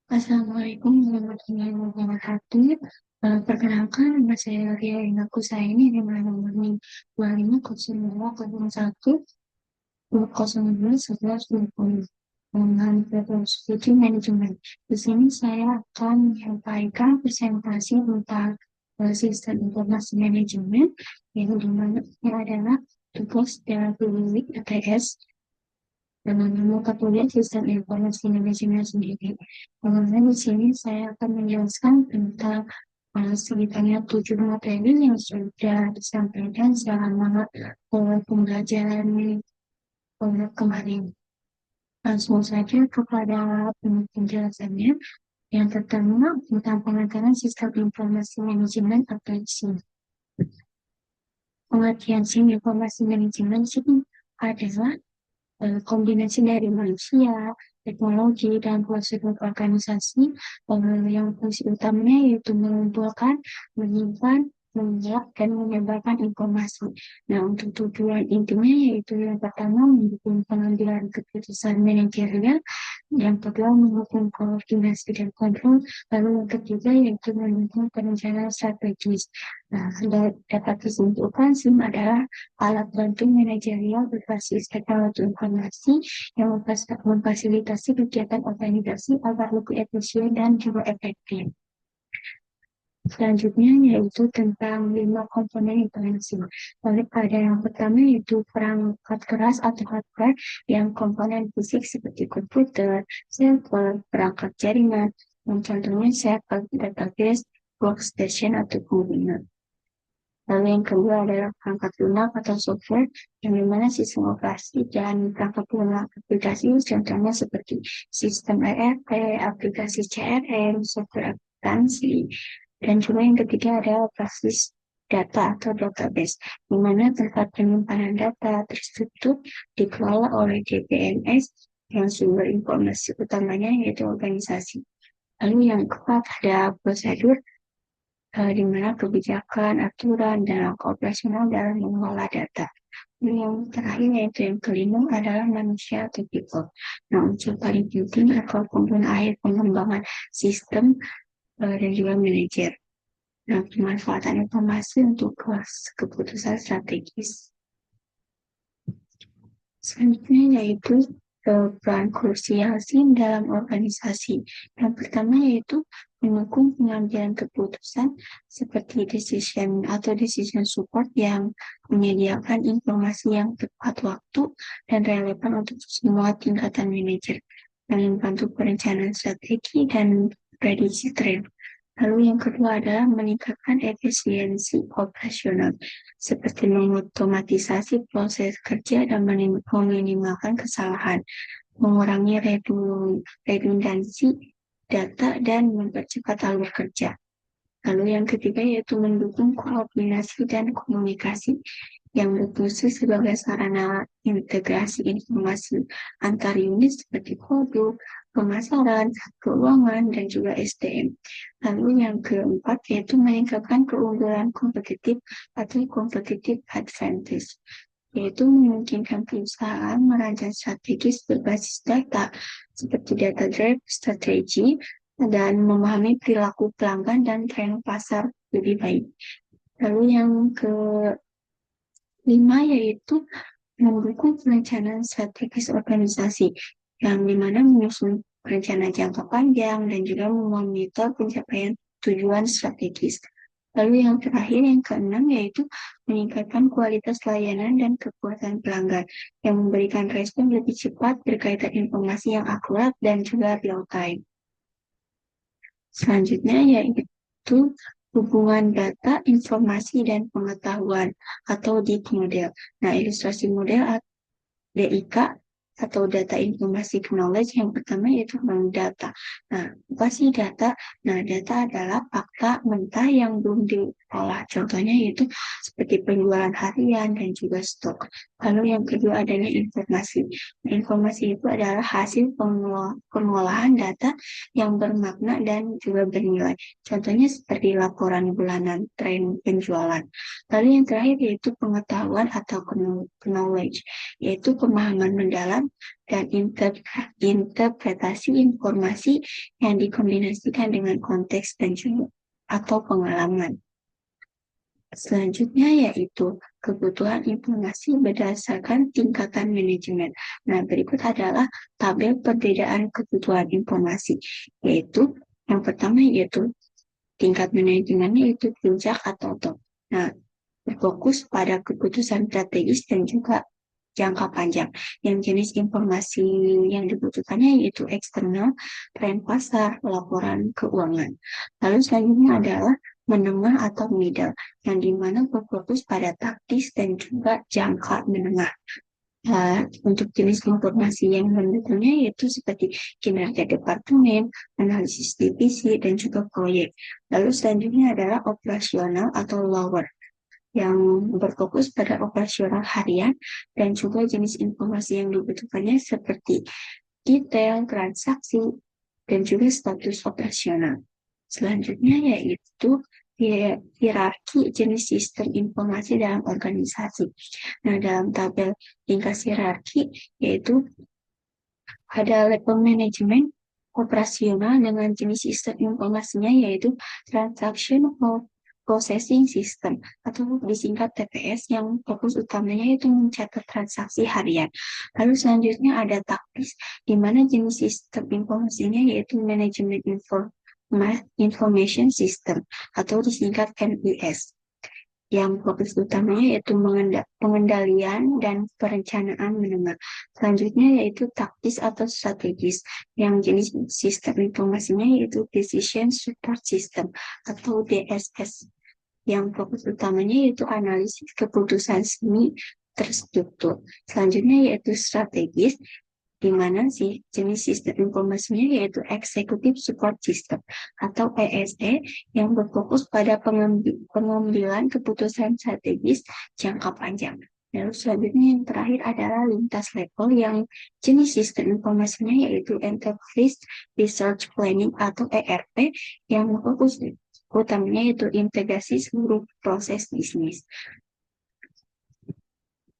Assalamualaikum warahmatullahi wabarakatuh. Perkenalkan, nama saya Ria Inakusah ini di nomor NIM 250201 02 11 20 mengenai Security Management. Di sini saya akan menyampaikan presentasi tentang sistem informasi manajemen yang dimana ini adalah tugas dari ATS dengan membuka kuliah sistem informasi manajemen sendiri. Kemudian di sini saya akan menjelaskan tentang sekitarnya 7 materi yang sudah disampaikan selama pembelajaran kemarin. Langsung saja kepada penjelasannya. Yang pertama tentang pengertian sistem informasi manajemen aplikasi. Pengertian sistem informasi manajemen ini adalah kombinasi dari manusia, teknologi, dan prosedur organisasi yang fungsi utamanya yaitu mengumpulkan, menyimpan, mengolah, dan menyebarkan informasi. Nah, untuk tujuan intinya yaitu yang pertama mendukung pengambilan keputusan manajerial, yang kedua mendukung koordinasi dan kontrol, lalu yang ketiga yaitu mendukung perencanaan strategis. Nah, dapat disimpulkan SIM adalah alat bantu manajerial berbasis teknologi informasi yang memfasilitasi kegiatan organisasi agar lebih efisien dan juga efektif. Selanjutnya yaitu tentang 5 komponen informasi. Lalu ada yang pertama yaitu perangkat keras atau hardware yang komponen fisik seperti komputer, server, perangkat jaringan, yang contohnya server, database, workstation atau komputer. Lalu yang kedua adalah perangkat lunak atau software, yang dimana sistem operasi dan perangkat lunak aplikasi, contohnya seperti sistem ERP, aplikasi CRM, software akuntansi, dan juga yang ketiga adalah basis data atau database, di mana tempat penyimpanan data terstruktur dikelola oleh DBMS yang sumber informasi utamanya yaitu organisasi. Lalu yang keempat ada prosedur di mana kebijakan, aturan, dan langkah operasional dalam mengelola data. Yang terakhir yaitu yang kelima adalah manusia atau people. Nah, unsur paling penting atau komponen akhir pengembangan sistem dan juga manajer. Nah, pemanfaatan informasi untuk keputusan strategis. Selanjutnya yaitu peran krusial SIM dalam organisasi. Yang pertama yaitu mendukung pengambilan keputusan seperti decision support yang menyediakan informasi yang tepat waktu dan relevan untuk semua tingkatan manajer, dan membantu perencanaan strategi dan prediksi tren. Lalu yang kedua adalah meningkatkan efisiensi operasional, seperti mengotomatisasi proses kerja dan meminimalkan kesalahan, mengurangi redundansi data, dan mempercepat alur kerja. Lalu yang ketiga yaitu mendukung koordinasi dan komunikasi yang berfungsi sebagai sarana integrasi informasi antar unit seperti produk, pemasaran, keuangan, dan juga SDM. Lalu yang keempat yaitu meningkatkan keunggulan kompetitif atau competitive advantage, yaitu memungkinkan perusahaan merancang strategis berbasis data seperti data-driven strategi dan memahami perilaku pelanggan dan tren pasar lebih baik. Lalu yang kelima yaitu mendukung perencanaan strategis organisasi, yang dimana menyusun rencana jangka panjang dan juga memonitor pencapaian tujuan strategis. Lalu yang terakhir, yang keenam, yaitu meningkatkan kualitas layanan dan kepuasan pelanggan, yang memberikan respon lebih cepat berkaitan informasi yang akurat dan juga real time. Selanjutnya yaitu hubungan data, informasi, dan pengetahuan atau DIK model. Nah, ilustrasi model DIK atau data informasi knowledge yang pertama yaitu data. Nah, apa sih data? Nah, data adalah fakta mentah yang belum diolah. Contohnya yaitu seperti penjualan harian dan juga stok. Lalu yang kedua adanya informasi. Nah, informasi itu adalah hasil pengolahan data yang bermakna dan juga bernilai. Contohnya seperti laporan bulanan tren penjualan. Lalu yang terakhir yaitu pengetahuan atau knowledge, yaitu pemahaman mendalam dan interpretasi informasi yang dikombinasikan dengan konteks dan juga atau pengalaman. Selanjutnya yaitu kebutuhan informasi berdasarkan tingkatan manajemen. Nah, berikut adalah tabel perbedaan kebutuhan informasi, yaitu yang pertama yaitu tingkat manajemennya yaitu puncak atau top. Nah, berfokus pada keputusan strategis dan juga jangka panjang. Yang jenis informasi yang dibutuhkannya yaitu eksternal, tren pasar, laporan keuangan. Lalu selanjutnya adalah menengah atau middle, yang dimana berfokus pada taktis dan juga jangka menengah. Untuk jenis informasi yang mendukungnya yaitu seperti kinerja departemen, analisis divisi, dan juga proyek. Lalu selanjutnya adalah operasional atau lower, yang berfokus pada operasional harian dan juga jenis informasi yang dibutuhkannya seperti detail, transaksi, dan juga status operasional. Selanjutnya yaitu hierarki jenis sistem informasi dalam organisasi. Nah, dalam tabel ringkas hierarki yaitu ada level manajemen operasional dengan jenis sistem informasinya yaitu transaction processing system atau disingkat TPS, yang fokus utamanya yaitu mencatat transaksi harian. Lalu selanjutnya ada taktis, di mana jenis sistem informasinya yaitu manajemen information system atau disingkat MES, yang fokus utamanya yaitu pengendalian dan perencanaan menengah. Selanjutnya yaitu taktis atau strategis, yang jenis sistem informasinya yaitu decision support system atau DSS, yang fokus utamanya yaitu analisis keputusan semi terstruktur. Selanjutnya yaitu strategis, di mana sih jenis sistem informasinya yaitu Executive Support System atau ESE, yang berfokus pada pengambilan keputusan strategis jangka panjang. Lalu selanjutnya yang terakhir adalah lintas level, yang jenis sistem informasinya yaitu Enterprise Research Planning atau ERP, yang fokus utamanya yaitu integrasi seluruh proses bisnis.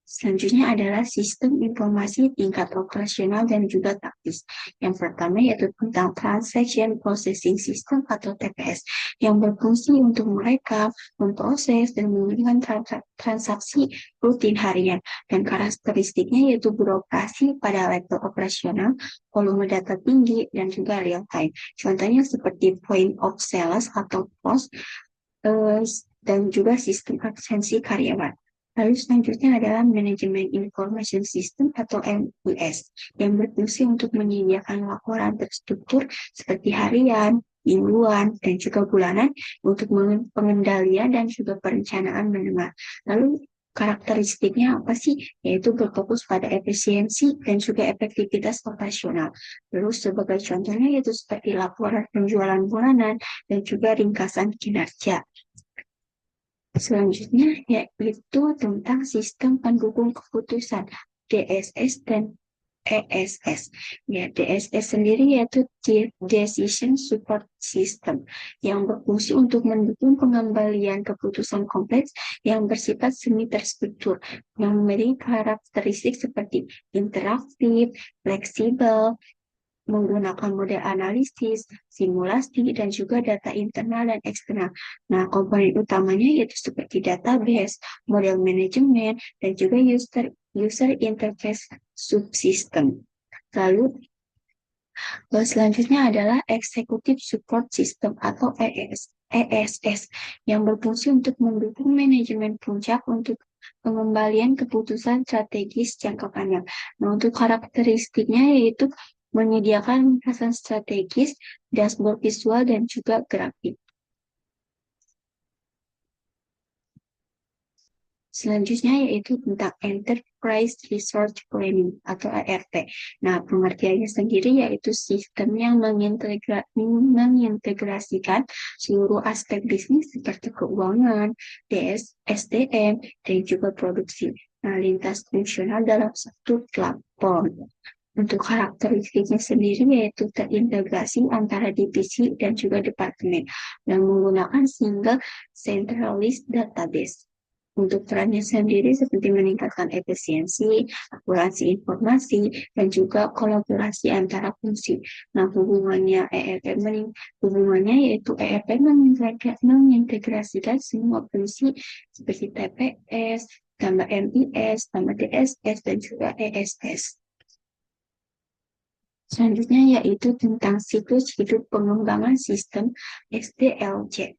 Selanjutnya adalah sistem informasi tingkat operasional dan juga taktis. Yang pertama yaitu tentang Transaction Processing System atau TPS, yang berfungsi untuk merekap, memproses, dan mengirimkan transaksi rutin harian. Dan karakteristiknya yaitu beroperasi pada level operasional, volume data tinggi, dan juga real time. Contohnya seperti point of sales atau POS, dan juga sistem absensi karyawan. Lalu selanjutnya adalah Manajemen Information System atau MES, yang berfungsi untuk menyediakan laporan terstruktur seperti harian, mingguan, dan juga bulanan untuk pengendalian dan juga perencanaan menengah. Lalu karakteristiknya apa sih? Yaitu berfokus pada efisiensi dan juga efektivitas operasional. Terus sebagai contohnya yaitu seperti laporan penjualan bulanan dan juga ringkasan kinerja. Selanjutnya yaitu tentang sistem pendukung keputusan DSS dan ESS. Ya, DSS sendiri yaitu Decision Support System, yang berfungsi untuk mendukung pengembalian keputusan kompleks yang bersifat semi terstruktur, yang memiliki karakteristik seperti interaktif, fleksibel, menggunakan model analisis, simulasi, dan juga data internal dan eksternal. Nah, komponen utamanya yaitu seperti database, model manajemen, dan juga user interface subsystem. Lalu, selanjutnya adalah Executive Support System atau ESS, yang berfungsi untuk mendukung manajemen puncak untuk pengembalian keputusan strategis jangka panjang. Nah, untuk karakteristiknya yaitu menyediakan ringkasan strategis, dashboard visual, dan juga grafik. Selanjutnya yaitu tentang Enterprise Resource Planning atau ERP. Nah, pengertiannya sendiri yaitu sistem yang mengintegrasikan seluruh aspek bisnis seperti keuangan, SDM, dan juga produksi. Nah, lintas fungsional dalam satu platform. Untuk karakteristiknya sendiri yaitu terintegrasi antara divisi dan juga departemen, dan menggunakan single centralized database. Untuk perannya sendiri seperti meningkatkan efisiensi, akurasi informasi, dan juga kolaborasi antara fungsi. Nah, hubungannya yaitu ERP mengintegrasikan semua fungsi seperti TPS, tambah MIS, tambah DSS, dan juga ESS. Selanjutnya yaitu tentang siklus hidup pengembangan sistem SDLC.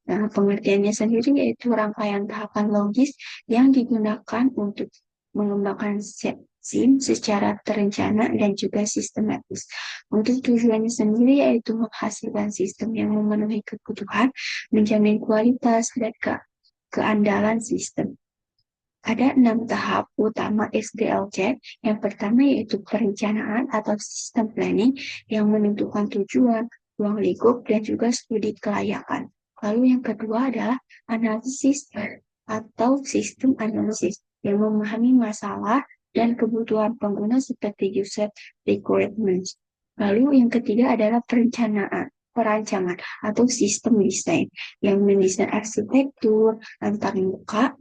Nah, pengertiannya sendiri yaitu rangkaian tahapan logis yang digunakan untuk mengembangkan SIM secara terencana dan juga sistematis. Untuk tujuannya sendiri yaitu menghasilkan sistem yang memenuhi kebutuhan, menjamin kualitas dan keandalan sistem. Ada 6 tahap utama SDLC. Yang pertama yaitu perencanaan atau sistem planning yang menentukan tujuan, ruang lingkup, dan juga studi kelayakan. Lalu yang kedua adalah analisis atau sistem analisis yang memahami masalah dan kebutuhan pengguna seperti user requirements. Lalu yang ketiga adalah perancangan atau sistem desain yang mendesain arsitektur, antarmuka,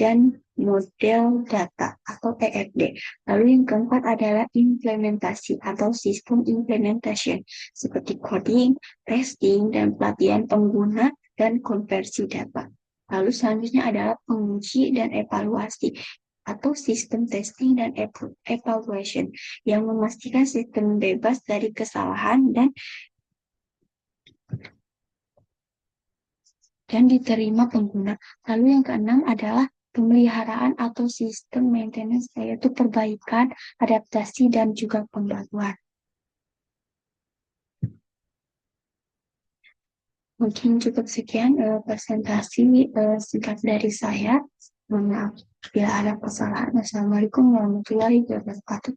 dan model data atau ERD. Lalu yang keempat adalah implementasi atau sistem implementation seperti coding, testing, dan pelatihan pengguna dan konversi data. Lalu selanjutnya adalah penguji dan evaluasi atau sistem testing dan evaluation yang memastikan sistem bebas dari kesalahan dan diterima pengguna. Lalu yang keenam adalah pemeliharaan atau sistem maintenance, yaitu perbaikan, adaptasi, dan juga pembaruan. Mungkin cukup sekian presentasi singkat dari saya. Mohon maaf bila ada kesalahan. Assalamualaikum warahmatullahi wabarakatuh.